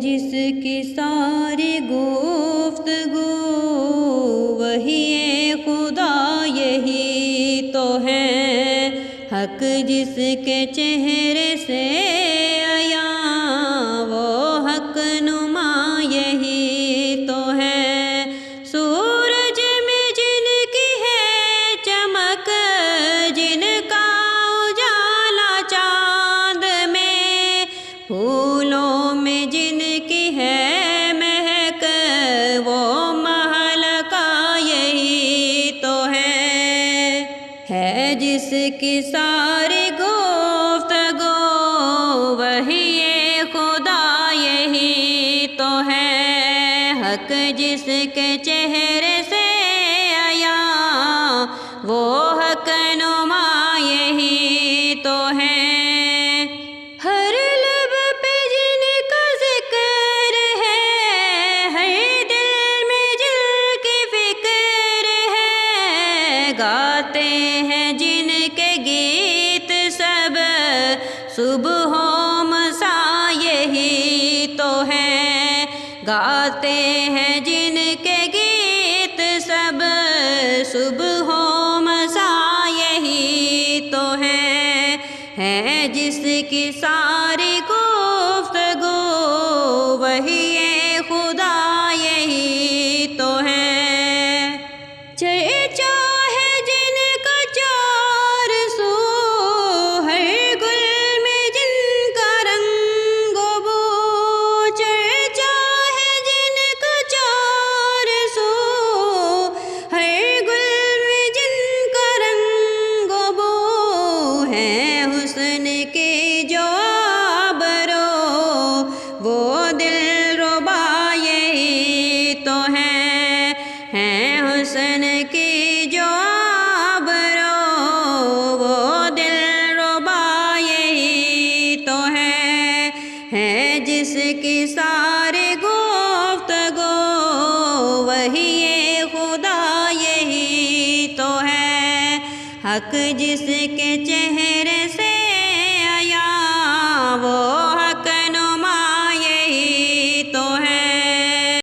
جس کی ساری گفتگو وہی خدا یہی تو ہے حق جس کے چہرے سے عیاں وہ حق نما یہی تو ہے سورج میں جن کی ہے چمک جن کا اجالا چاند میں پھولوں میں جن کی ہے مہک وہ محل کا یہی تو ہے جس کی ساری گفتگو وہی خدا یہی تو ہے حق جس کے چہرے سے عیاں وہ حق نما یہی تو ہے ہر لب پہ جن کا ذکر ہے ہر دل میں جن کی فکر ہے گاتے ہیں جن کے گیت سب صبح و مساء یہی تو ہے گاتے ہیں جن کے گیت سب صبح و مساء یہی تو ہے جس کی ساری گفتگو وہی خدا یہی تو ہے چرچا ہے جن کا چار سو ہر گل میں جن کا رنگ و بو چرچا ہے جن کا چار سو ہر گل میں جن کا رنگ و بو ہے حسن کے جو آبرو وہ دل ربا یہی تو ہے حسن کی جو آبرو وہ دل ربا یہی تو ہے جس کی ساری گفتگو وہی خدا یہی تو ہے حق جس کے چہرے سے عیاں وہ